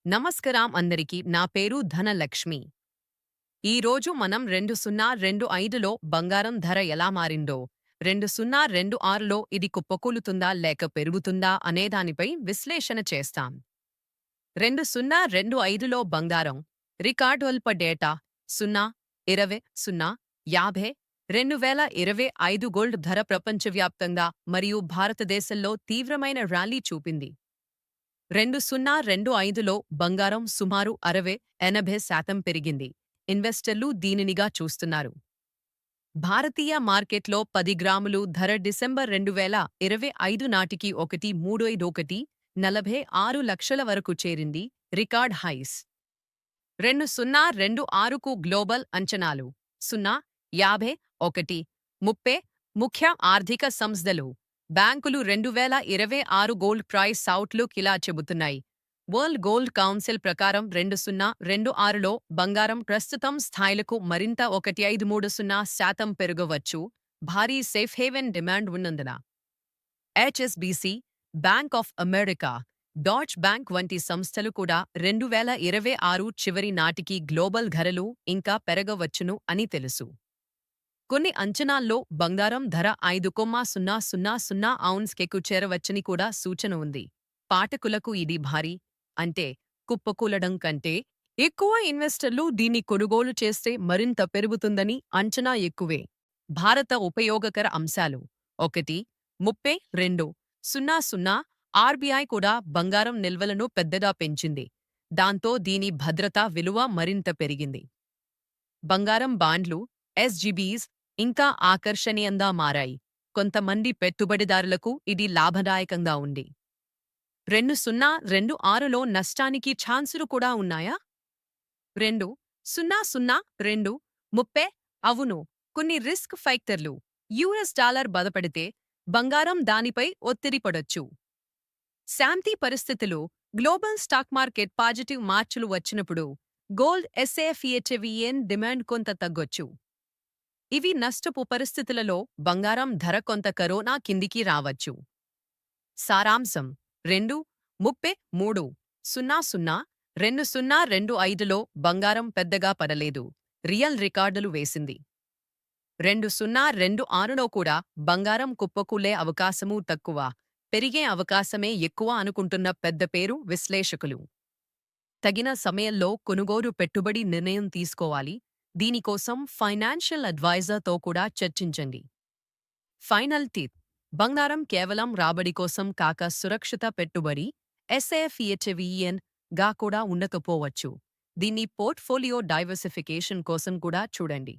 నమస్కారం అందరికీ. నా పేరు ధనలక్ష్మి. ఈరోజు మనం 2025లో బంగారం ధర ఎలా మారిందో, 2026లో ఇది కుప్పకూలుతుందా లేక పెరుగుతుందా అనే దానిపై విశ్లేషణ చేస్తాం. 2025లో బంగారం రికార్డు అల్ప డేటా 0, 20, 0, 50, 2025 గోల్డ్ ధర ప్రపంచవ్యాప్తంగా మరియు భారతదేశంలో తీవ్రమైన ర్యాలీ చూపింది. 2025లో బంగారం సుమారు 60-80% పెరిగింది. ఇన్వెస్టర్లు దీనినిగా చూస్తున్నారు. భారతీయ మార్కెట్లో 10 గ్రాములు ధర డిసెంబర్ 2025 నాటికి 1.31 లక్షల వరకు చేరింది, రికార్డ్ హైస్. 2026కు గ్లోబల్ అంచనాలు 0, 50, 1, 30. ముఖ్య ఆర్థిక సంస్థలు, బ్యాంకులు 2026 గోల్డ్ ప్రైస్ అవుట్లుక్ ఇలా చెబుతున్నాయి. వరల్డ్ గోల్డ్ కౌన్సిల్ ప్రకారం 2026లో బంగారం ప్రస్తుతం స్థాయిలకు మరింత 1.53% పెరగవచ్చు, భారీ సేఫ్ హేవెన్ డిమాండ్ ఉన్నందున. HSBC, bank of America, Dodge bank వంటి సంస్థలు కూడా 2026 చివరి నాటికి గ్లోబల్ ధరలు ఇంకా పెరగవచ్చును అని తెలుసు. కొన్ని అంచనాల్లో బంగారం ధర 5,000 ఔన్స్‌కెకు చేరవచ్చని కూడా సూచన ఉంది. పాఠకులకు ఇది భారీ, అంటే కుప్పకూలడం కంటే ఎక్కువ. ఇన్వెస్టర్లు దీన్ని కొనుగోలు చేస్తే మరింత పెరుగుతుందని అంచనా ఎక్కువే. భారత ఉపయోగకర అంశాలు 1, 32.00 ఆర్బీఐ కూడా బంగారం నిల్వలను పెద్దగా పెంచింది. దాంతో దీని భద్రతా విలువ మరింత పెరిగింది. బంగారం బాండ్లు, ఎస్జీబీస్ ఇంకా ఆకర్షణీయంగా మారాయి. కొంతమంది పెట్టుబడిదారులకు ఇది లాభదాయకంగా ఉంది. 2026లో నష్టానికి ఛాన్సులు కూడా ఉన్నాయా? 2002-30. అవును, కొన్ని రిస్క్ ఫ్యాక్టర్లు. యుఎస్ డాలర్ బలపడితే బంగారం దానిపై ఒత్తిడి పడొచ్చు. శాంతి పరిస్థితులు, గ్లోబల్ స్టాక్ మార్కెట్ పాజిటివ్ మార్చులు వచ్చినప్పుడు గోల్డ్ ఎస్ఏఫిహెచ్విఎన్ డిమాండ్ కొంత తగ్గొచ్చు. ఇవి నష్టపు పరిస్థితులలో బంగారం ధర కొంత కరోనా కిందికి రావచ్చు. సారాంశం 2023-00-2025లో బంగారం పెద్దగా పడలేదు, రియల్ రికార్డులు వేసింది. 2026లో కూడా బంగారం కుప్పకూలే అవకాశమూ తక్కువ, పెరిగే అవకాశమే ఎక్కువ అనుకుంటున్న పెద్ద పేరు విశ్లేషకులు. తగిన సమయంలో కొనుగోలు పెట్టుబడి నిర్ణయం తీసుకోవాలి. దీనికోసం ఫైనాన్షియల్ అడ్వైజర్తో కూడా చర్చించండి. ఫైనల్ టిప్: బంగారం కేవలం రాబడి కోసం కాక సురక్షిత పెట్టుబడి ఎస్ఏఫిహెచ్విఎన్ గా కూడా ఉండకపోవచ్చు. దీన్ని పోర్ట్ఫోలియో డైవర్సిఫికేషన్ కోసం కూడా చూడండి.